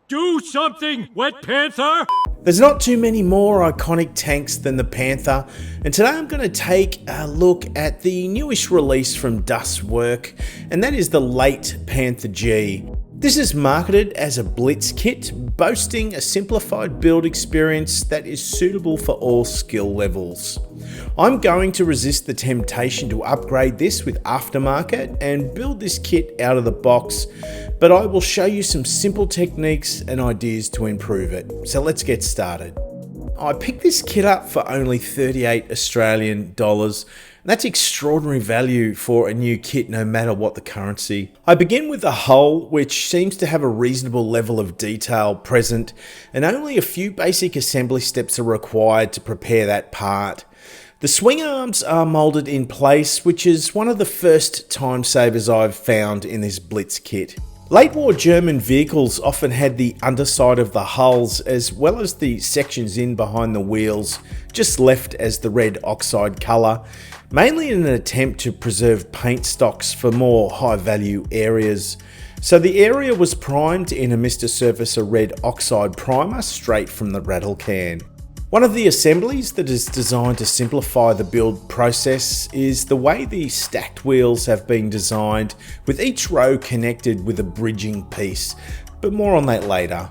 Do something, Wet Panther! There's not too many more iconic tanks than the Panther, and today I'm going to take a look at the newest release from Werk, and that is the late Panther G. This is marketed as a blitz kit, boasting a simplified build experience that is suitable for all skill levels. I'm going to resist the temptation to upgrade this with Aftermarket and build this kit out of the box, but I will show you some simple techniques and ideas to improve it. So let's get started. I picked this kit up for only 38 Australian dollars. That's extraordinary value for a new kit no matter what the currency. I begin with the hull, which seems to have a reasonable level of detail present, and only a few basic assembly steps are required to prepare that part. The swing arms are moulded in place, which is one of the first time savers I've found in this blitz kit. Late war German vehicles often had the underside of the hulls as well as the sections in behind the wheels just left as the red oxide colour, mainly in an attempt to preserve paint stocks for more high value areas. So the area was primed in a Mr. Surfacer red oxide primer straight from the rattle can. One of the assemblies that is designed to simplify the build process is the way the stacked wheels have been designed, with each row connected with a bridging piece, but more on that later.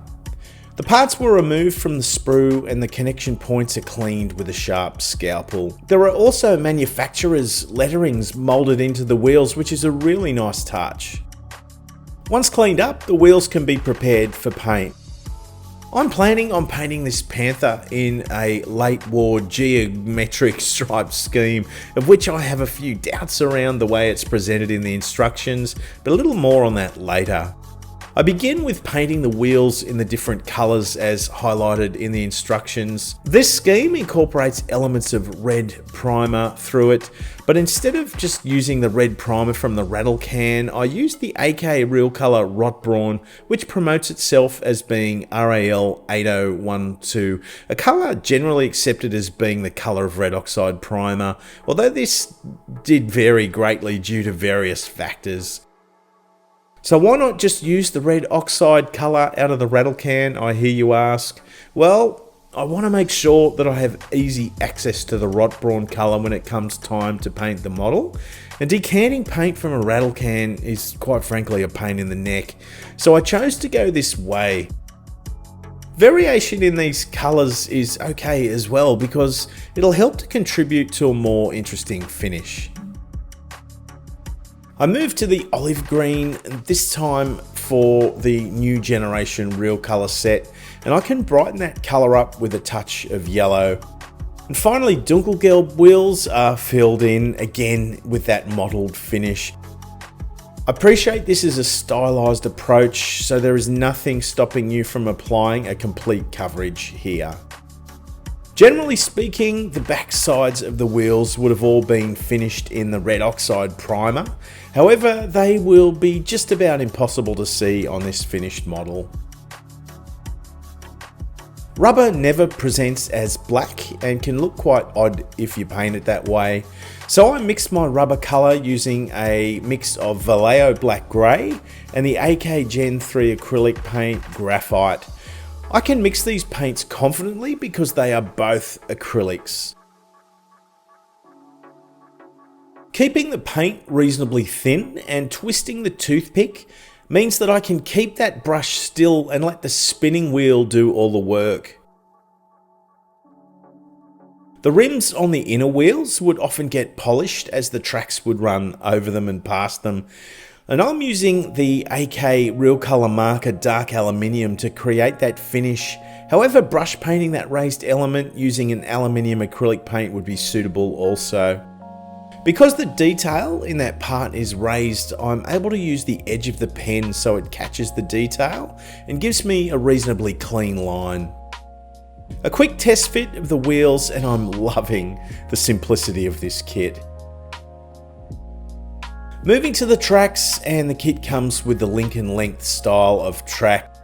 The parts were removed from the sprue and the connection points are cleaned with a sharp scalpel. There are also manufacturer's letterings moulded into the wheels, which is a really nice touch. Once cleaned up, the wheels can be prepared for paint. I'm planning on painting this Panther in a late war geometric stripe scheme, of which I have a few doubts around the way it's presented in the instructions, but a little more on that later. I begin with painting the wheels in the different colours as highlighted in the instructions. This scheme incorporates elements of red primer through it, but instead of just using the red primer from the rattle can, I used the AK Real Colour Rot Brawn, which promotes itself as being RAL 8012, a colour generally accepted as being the colour of red oxide primer, although this did vary greatly due to various factors. So why not just use the red oxide colour out of the rattle can, I hear you ask? Well, I want to make sure that I have easy access to the Rot Brawn colour when it comes time to paint the model. And decanting paint from a rattle can is quite frankly a pain in the neck, so I chose to go this way. Variation in these colours is okay as well because it'll help to contribute to a more interesting finish. I moved to the olive green, this time for the new generation Real Colour set, and I can brighten that colour up with a touch of yellow. And finally, Dunkelgelb wheels are filled in, again with that mottled finish. I appreciate this is a stylised approach, so there is nothing stopping you from applying a complete coverage here. Generally speaking, the back sides of the wheels would have all been finished in the red oxide primer. However, they will be just about impossible to see on this finished model. Rubber never presents as black and can look quite odd if you paint it that way. So I mixed my rubber colour using a mix of Vallejo Black Grey and the AK Gen 3 acrylic paint Graphite. I can mix these paints confidently because they are both acrylics. Keeping the paint reasonably thin and twisting the toothpick means that I can keep that brush still and let the spinning wheel do all the work. The rims on the inner wheels would often get polished as the tracks would run over them and past them. And I'm using the AK Real Colour Marker Dark Aluminium to create that finish. However, brush painting that raised element using an aluminium acrylic paint would be suitable also. Because the detail in that part is raised, I'm able to use the edge of the pen so it catches the detail and gives me a reasonably clean line. A quick test fit of the wheels and I'm loving the simplicity of this kit. Moving to the tracks, and the kit comes with the Lincoln length style of track.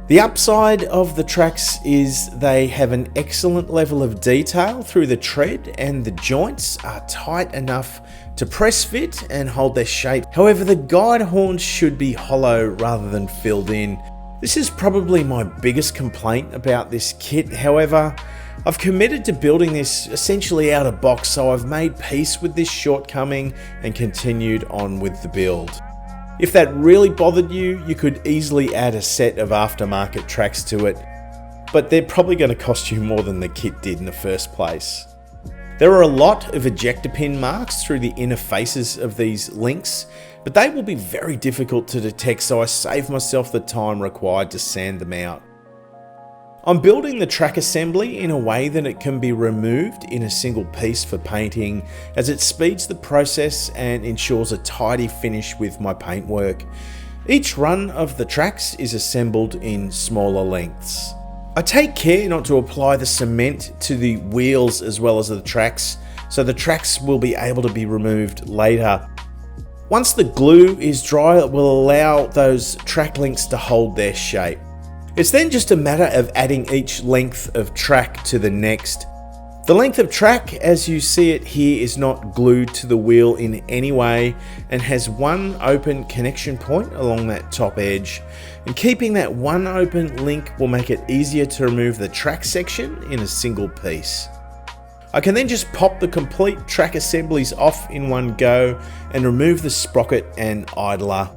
The upside of the tracks is they have an excellent level of detail through the tread, and the joints are tight enough to press fit and hold their shape. However, the guide horns should be hollow rather than filled in. This is probably my biggest complaint about this kit. However, I've committed to building this essentially out of box, so I've made peace with this shortcoming and continued on with the build. If that really bothered you, you could easily add a set of aftermarket tracks to it, but they're probably going to cost you more than the kit did in the first place. There are a lot of ejector pin marks through the inner faces of these links, but they will be very difficult to detect, so I saved myself the time required to sand them out. I'm building the track assembly in a way that it can be removed in a single piece for painting, as it speeds the process and ensures a tidy finish with my paintwork. Each run of the tracks is assembled in smaller lengths. I take care not to apply the cement to the wheels as well as the tracks, so the tracks will be able to be removed later. Once the glue is dry, it will allow those track links to hold their shape. It's then just a matter of adding each length of track to the next. The length of track, as you see it here, is not glued to the wheel in any way and has one open connection point along that top edge. And keeping that one open link will make it easier to remove the track section in a single piece. I can then just pop the complete track assemblies off in one go and remove the sprocket and idler.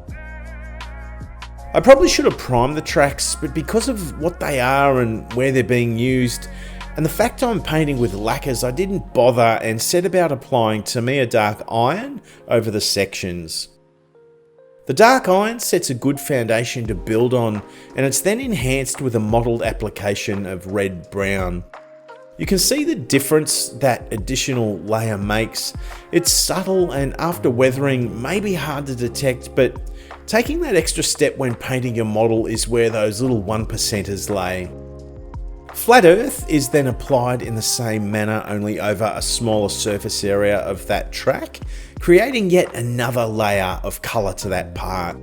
I probably should have primed the tracks, but because of what they are and where they're being used, and the fact I'm painting with lacquers, I didn't bother and set about applying Tamiya dark iron over the sections. The dark iron sets a good foundation to build on, and it's then enhanced with a mottled application of red-brown. You can see the difference that additional layer makes. It's subtle and after weathering may be hard to detect, but taking that extra step when painting your model is where those little 1%ers lay. Flat earth is then applied in the same manner, only over a smaller surface area of that track, creating yet another layer of colour to that part.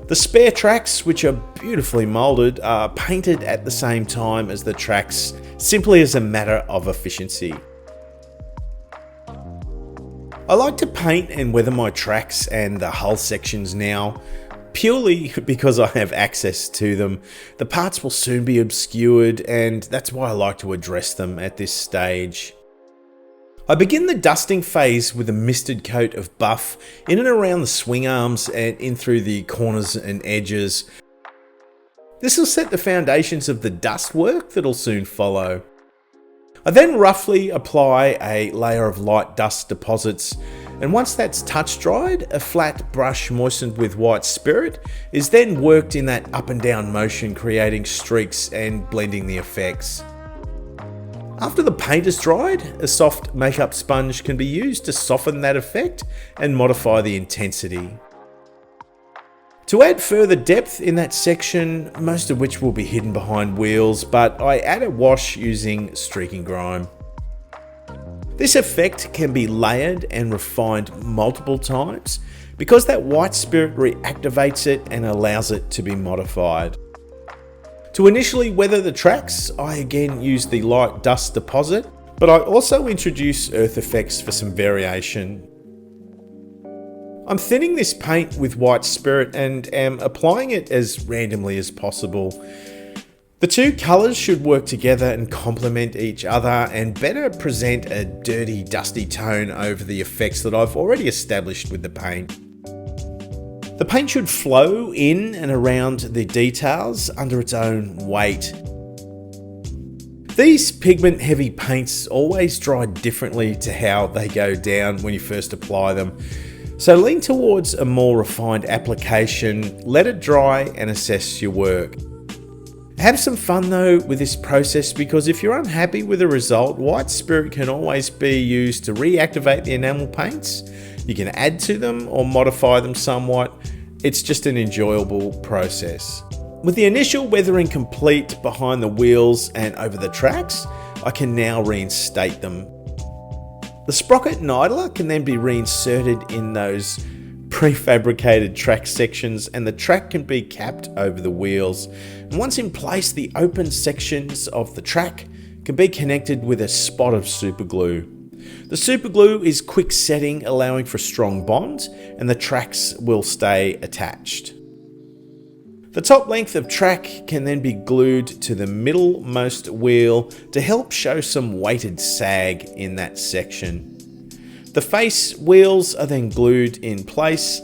The spare tracks, which are beautifully moulded, are painted at the same time as the tracks, simply as a matter of efficiency. I like to paint and weather my tracks and the hull sections now, purely because I have access to them. The parts will soon be obscured, and that's why I like to address them at this stage. I begin the dusting phase with a misted coat of buff in and around the swing arms and in through the corners and edges. This will set the foundations of the dust work that'll soon follow. I then roughly apply a layer of light dust deposits, and once that's touch dried, a flat brush moistened with white spirit is then worked in that up and down motion, creating streaks and blending the effects. After the paint is dried, a soft makeup sponge can be used to soften that effect and modify the intensity. To add further depth in that section, most of which will be hidden behind wheels, but I add a wash using streaking grime. This effect can be layered and refined multiple times because that white spirit reactivates it and allows it to be modified. To initially weather the tracks, I again use the light dust deposit, but I also introduce earth effects for some variation. I'm thinning this paint with white spirit and am applying it as randomly as possible. The two colours should work together and complement each other and better present a dirty, dusty tone over the effects that I've already established with the paint. The paint should flow in and around the details under its own weight. These pigment heavy paints always dry differently to how they go down when you first apply them. So lean towards a more refined application, let it dry and assess your work. Have some fun though with this process, because if you're unhappy with the result, white spirit can always be used to reactivate the enamel paints. You can add to them or modify them somewhat. It's just an enjoyable process. With the initial weathering complete behind the wheels and over the tracks, I can now reinstate them. The sprocket and idler can then be reinserted in those prefabricated track sections, and the track can be capped over the wheels. And once in place, the open sections of the track can be connected with a spot of super glue. The super glue is quick setting, allowing for strong bonds, and the tracks will stay attached. The top length of track can then be glued to the middlemost wheel to help show some weighted sag in that section. The face wheels are then glued in place,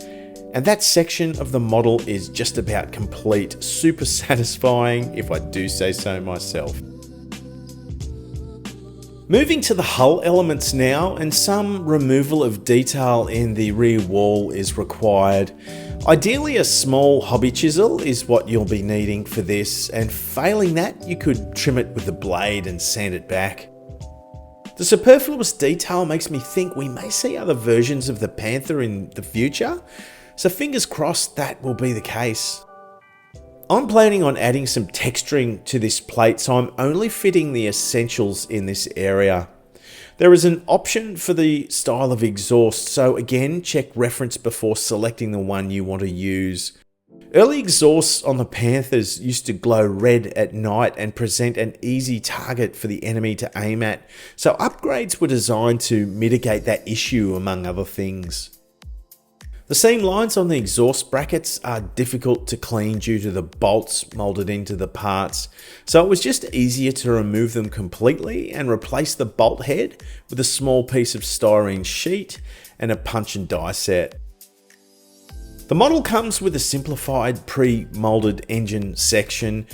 and that section of the model is just about complete. Super satisfying, if I do say so myself. Moving to the hull elements now, and some removal of detail in the rear wall is required. Ideally, a small hobby chisel is what you'll be needing for this, and failing that, you could trim it with a blade and sand it back. The superfluous detail makes me think we may see other versions of the Panther in the future, so fingers crossed that will be the case. I'm planning on adding some texturing to this plate, so I'm only fitting the essentials in this area. There is an option for the style of exhaust, so again, check reference before selecting the one you want to use. Early exhausts on the Panthers used to glow red at night and present an easy target for the enemy to aim at, so upgrades were designed to mitigate that issue among other things. The seam lines on the exhaust brackets are difficult to clean due to the bolts molded into the parts, so it was just easier to remove them completely and replace the bolt head with a small piece of styrene sheet and a punch and die set. The model comes with a simplified pre-molded engine section.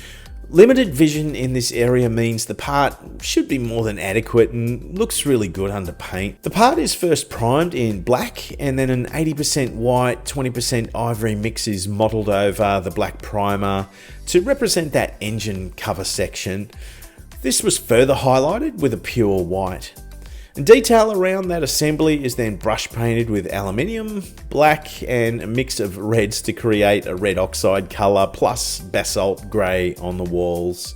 Limited vision in this area means the part should be more than adequate and looks really good under paint. The part is first primed in black, and then an 80% white, 20% ivory mix is mottled over the black primer to represent that engine cover section. This was further highlighted with a pure white. And detail around that assembly is then brush painted with aluminium, black, and a mix of reds to create a red oxide colour plus basalt grey on the walls.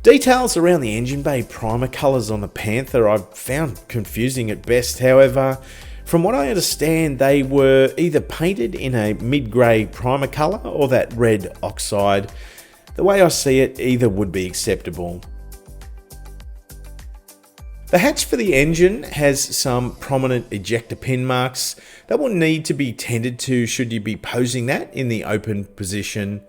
Details around the engine bay primer colours on the Panther I've found confusing at best. However, from what I understand, they were either painted in a mid-grey primer colour or that red oxide. The way I see it, either would be acceptable. The hatch for the engine has some prominent ejector pin marks that will need to be tended to should you be posing that in the open position.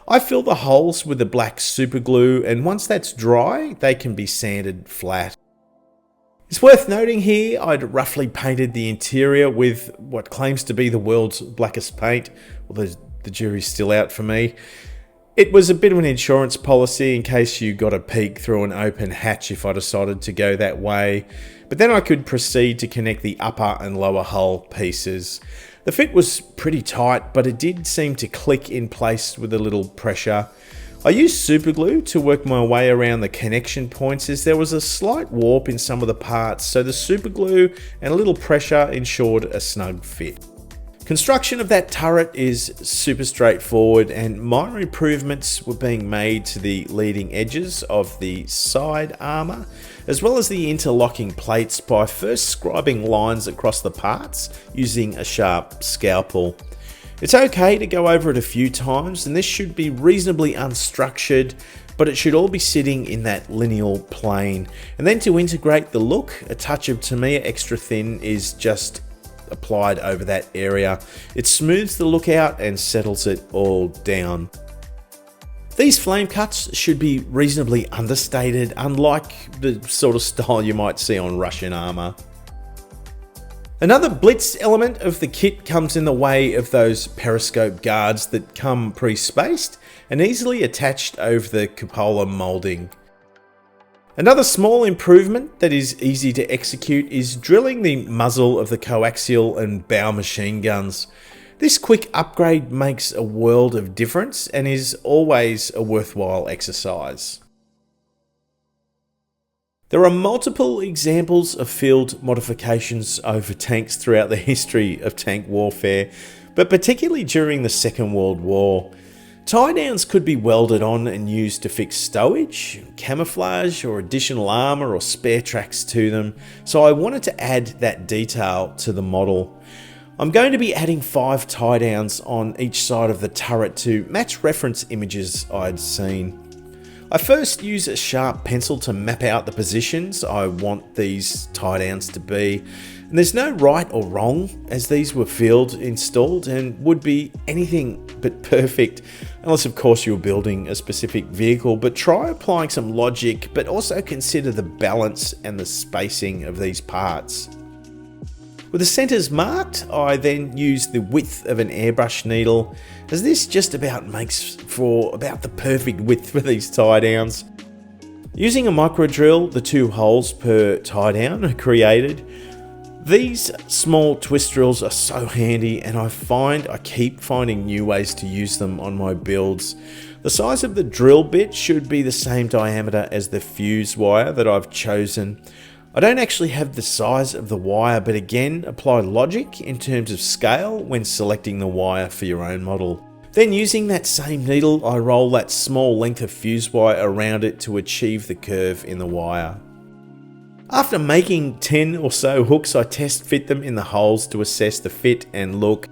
I fill the holes with the black super glue, and once that's dry, they can be sanded flat. It's worth noting here, I'd roughly painted the interior with what claims to be the world's blackest paint, although the jury's still out for me. It was a bit of an insurance policy in case you got a peek through an open hatch if I decided to go that way, but then I could proceed to connect the upper and lower hull pieces. The fit was pretty tight, but it did seem to click in place with a little pressure. I used super glue to work my way around the connection points as there was a slight warp in some of the parts, so the super glue and a little pressure ensured a snug fit. Construction of that turret is super straightforward, and minor improvements were being made to the leading edges of the side armour, as well as the interlocking plates by first scribing lines across the parts using a sharp scalpel. It's okay to go over it a few times, and this should be reasonably unstructured, but it should all be sitting in that lineal plane. And then to integrate the look, a touch of Tamiya Extra Thin is just applied over that area. It smooths the look out and settles it all down. These flame cuts should be reasonably understated, unlike the sort of style you might see on Russian armour. Another blitz element of the kit comes in the way of those periscope guards that come pre-spaced and easily attached over the cupola moulding. Another small improvement that is easy to execute is drilling the muzzle of the coaxial and bow machine guns. This quick upgrade makes a world of difference and is always a worthwhile exercise. There are multiple examples of field modifications over tanks throughout the history of tank warfare, but particularly during the Second World War. Tie downs could be welded on and used to fix stowage, camouflage, or additional armour or spare tracks to them, so I wanted to add that detail to the model. I'm going to be adding 5 tie downs on each side of the turret to match reference images I'd seen. I first use a sharp pencil to map out the positions I want these tie downs to be. And there's no right or wrong, as these were field installed and would be anything but perfect, unless of course you're building a specific vehicle. But try applying some logic, but also consider the balance and the spacing of these parts. With the centers marked, I then use the width of an airbrush needle, as this just about makes for about the perfect width for these tie downs. Using a micro drill, the 2 holes per tie down are created. These small twist drills are so handy, and I keep finding new ways to use them on my builds. The size of the drill bit should be the same diameter as the fuse wire that I've chosen. I don't actually have the size of the wire, but again, apply logic in terms of scale when selecting the wire for your own model. Then using that same needle, I roll that small length of fuse wire around it to achieve the curve in the wire. After making 10 or so hooks, I test fit them in the holes to assess the fit and look.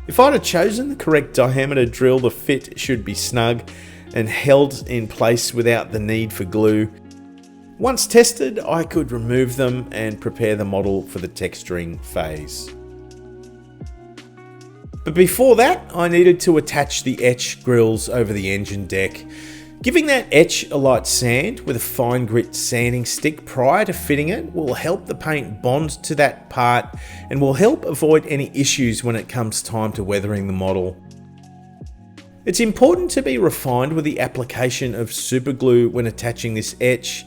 If I'd have chosen the correct diameter drill, the fit should be snug and held in place without the need for glue. Once tested, I could remove them and prepare the model for the texturing phase. But before that, I needed to attach the Etch grills over the engine deck. Giving that Etch a light sand with a fine grit sanding stick prior to fitting it will help the paint bond to that part and will help avoid any issues when it comes time to weathering the model. It's important to be refined with the application of super glue when attaching this Etch,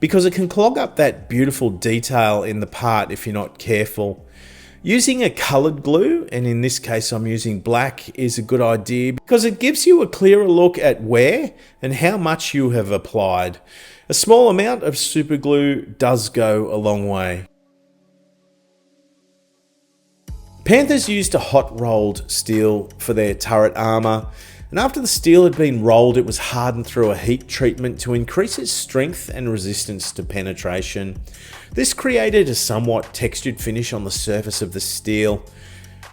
because it can clog up that beautiful detail in the part if you're not careful. Using a coloured glue, and in this case I'm using black, is a good idea because it gives you a clearer look at where and how much you have applied. A small amount of super glue does go a long way. Panthers used a hot rolled steel for their turret armour, and after the steel had been rolled, it was hardened through a heat treatment to increase its strength and resistance to penetration. This created a somewhat textured finish on the surface of the steel.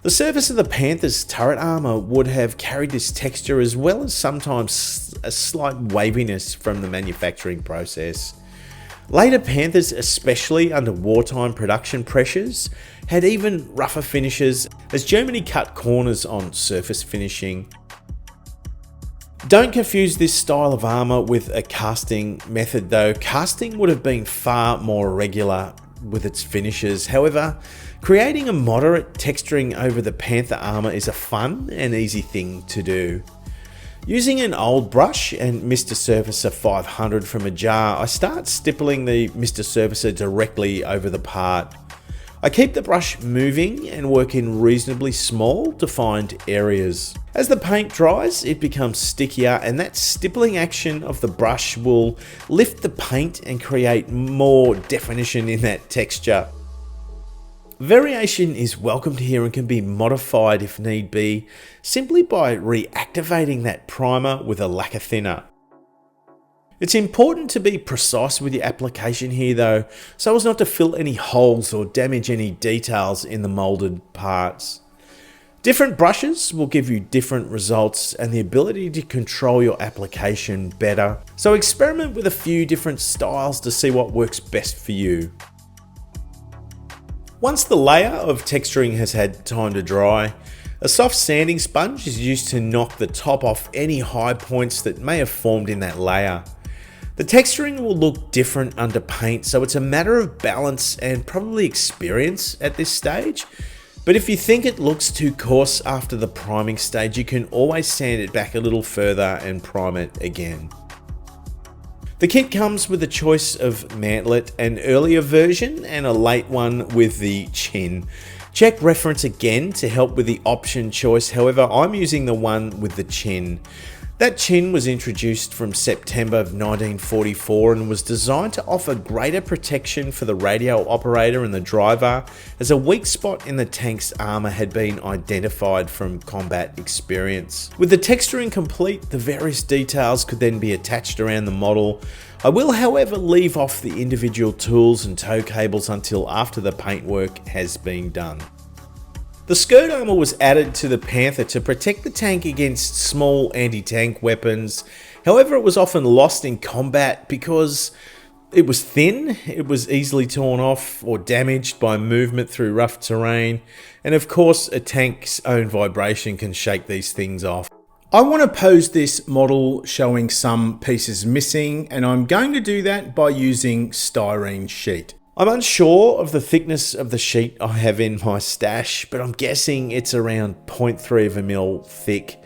The surface of the Panther's turret armour would have carried this texture, as well as sometimes a slight waviness from the manufacturing process. Later Panthers, especially under wartime production pressures, had even rougher finishes, as Germany cut corners on surface finishing. Don't confuse this style of armour with a casting method though. Casting would have been far more irregular with its finishes. However, creating a moderate texturing over the Panther armour is a fun and easy thing to do. Using an old brush and Mr. Surfacer 500 from a jar, I start stippling the Mr. Surfacer directly over the part. I keep the brush moving and work in reasonably small, defined areas. As the paint dries, it becomes stickier, and that stippling action of the brush will lift the paint and create more definition in that texture. Variation is welcomed here and can be modified if need be, simply by reactivating that primer with a lacquer thinner. It's important to be precise with your application here though, so as not to fill any holes or damage any details in the moulded parts. Different brushes will give you different results and the ability to control your application better, so experiment with a few different styles to see what works best for you. Once the layer of texturing has had time to dry, a soft sanding sponge is used to knock the top off any high points that may have formed in that layer. The texturing will look different under paint, so it's a matter of balance and probably experience at this stage. But if you think it looks too coarse after the priming stage, you can always sand it back a little further and prime it again. The kit comes with a choice of mantlet, an earlier version and a late one with the chin. Check reference again to help with the option choice, however I'm using the one with the chin. That chin was introduced from September of 1944 and was designed to offer greater protection for the radio operator and the driver, as a weak spot in the tank's armour had been identified from combat experience. With the texturing complete, the various details could then be attached around the model. I will however leave off the individual tools and tow cables until after the paintwork has been done. The skirt armour was added to the Panther to protect the tank against small anti-tank weapons. However, it was often lost in combat because it was thin, it was easily torn off or damaged by movement through rough terrain, and of course a tank's own vibration can shake these things off. I want to pose this model showing some pieces missing, and I'm going to do that by using styrene sheet. I'm unsure of the thickness of the sheet I have in my stash, but I'm guessing it's around 0.3 of a mil thick.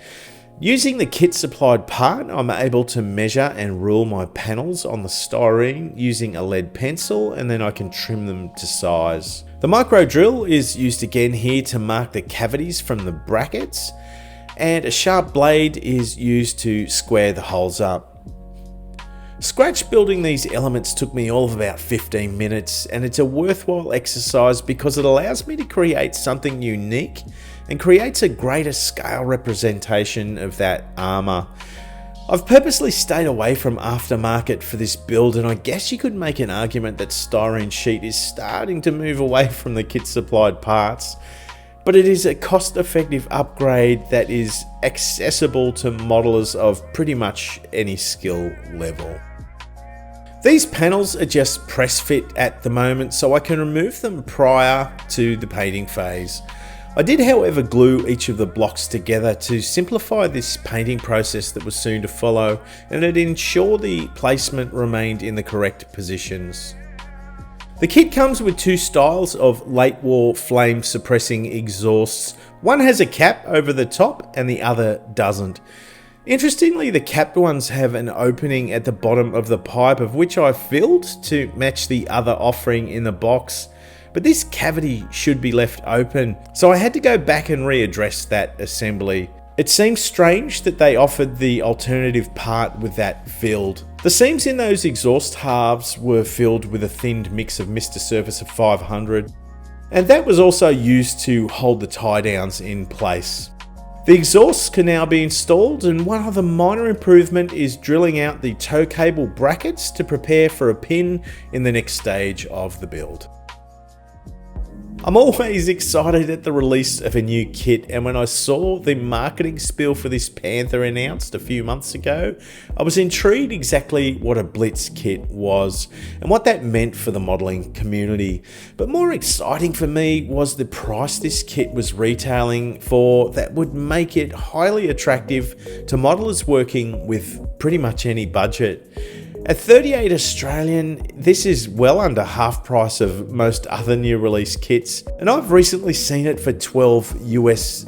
Using the kit supplied part, I'm able to measure and rule my panels on the styrene using a lead pencil, and then I can trim them to size. The micro drill is used again here to mark the cavities from the brackets, and a sharp blade is used to square the holes up. Scratch building these elements took me all of about 15 minutes, and it's a worthwhile exercise because it allows me to create something unique and creates a greater scale representation of that armour. I've purposely stayed away from Aftermarket for this build, and I guess you could make an argument that styrene sheet is starting to move away from the kit supplied parts, but it is a cost-effective upgrade that is accessible to modelers of pretty much any skill level. These panels are just press fit at the moment, so I can remove them prior to the painting phase. I did, however, glue each of the blocks together to simplify this painting process that was soon to follow, and it ensured the placement remained in the correct positions. The kit comes with two styles of late war flame suppressing exhausts. One has a cap over the top and the other doesn't. Interestingly, the capped ones have an opening at the bottom of the pipe, of which I filled to match the other offering in the box, but this cavity should be left open, so I had to go back and readdress that assembly. It seems strange that they offered the alternative part with that filled. The seams in those exhaust halves were filled with a thinned mix of Mr. Surface of 500, and that was also used to hold the tie downs in place. The exhausts can now be installed, and one other minor improvement is drilling out the tow cable brackets to prepare for a pin in the next stage of the build. I'm always excited at the release of a new kit, and when I saw the marketing spiel for this Panther announced a few months ago, I was intrigued exactly what a Blitz kit was and what that meant for the modelling community. But more exciting for me was the price this kit was retailing for that would make it highly attractive to modelers working with pretty much any budget. At 38 Australian, this is well under half price of most other new release kits, and I've recently seen it for $12 US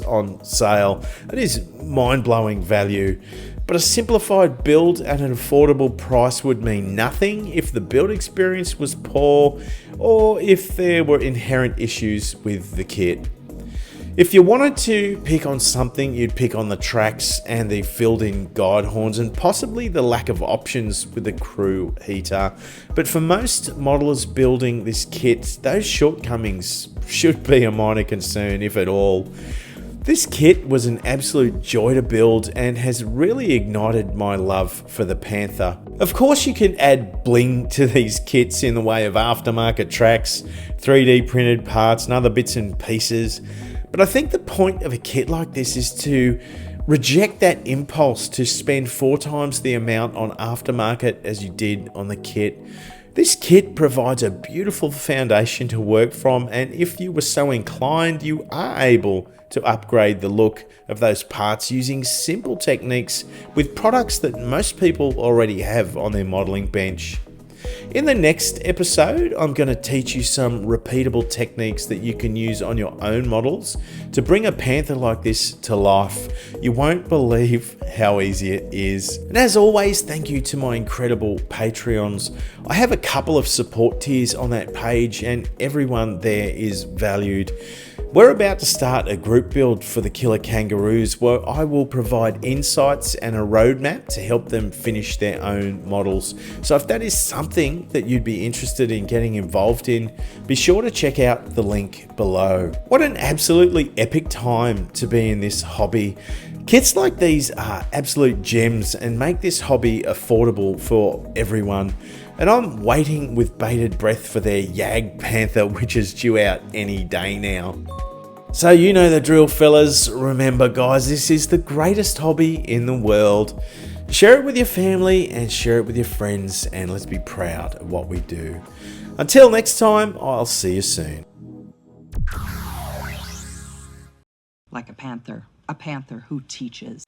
on sale. That is mind-blowing value. But a simplified build at an affordable price would mean nothing if the build experience was poor or if there were inherent issues with the kit. If you wanted to pick on something, you'd pick on the tracks and the filled-in guide horns, and possibly the lack of options with the crew heater. But for most modelers building this kit, those shortcomings should be a minor concern, if at all. This kit was an absolute joy to build and has really ignited my love for the Panther. Of course, you can add bling to these kits in the way of aftermarket tracks, 3D printed parts and other bits and pieces. But I think the point of a kit like this is to reject that impulse to spend 4 times the amount on aftermarket as you did on the kit. This kit provides a beautiful foundation to work from, and if you were so inclined, you are able to upgrade the look of those parts using simple techniques with products that most people already have on their modelling bench. In the next episode, I'm going to teach you some repeatable techniques that you can use on your own models to bring a Panther like this to life. You won't believe how easy it is. And as always, thank you to my incredible Patreons. I have a couple of support tiers on that page, and everyone there is valued. We're about to start a group build for the Killer Kangaroos where I will provide insights and a roadmap to help them finish their own models. So if that is something that you'd be interested in getting involved in, be sure to check out the link below. What an absolutely epic time to be in this hobby. Kits like these are absolute gems and make this hobby affordable for everyone. And I'm waiting with bated breath for their YAG Panther, which is due out any day now. So you know the drill, fellas. Remember, guys, this is the greatest hobby in the world. Share it with your family and share it with your friends, and let's be proud of what we do. Until next time, I'll see you soon. Like a panther who teaches.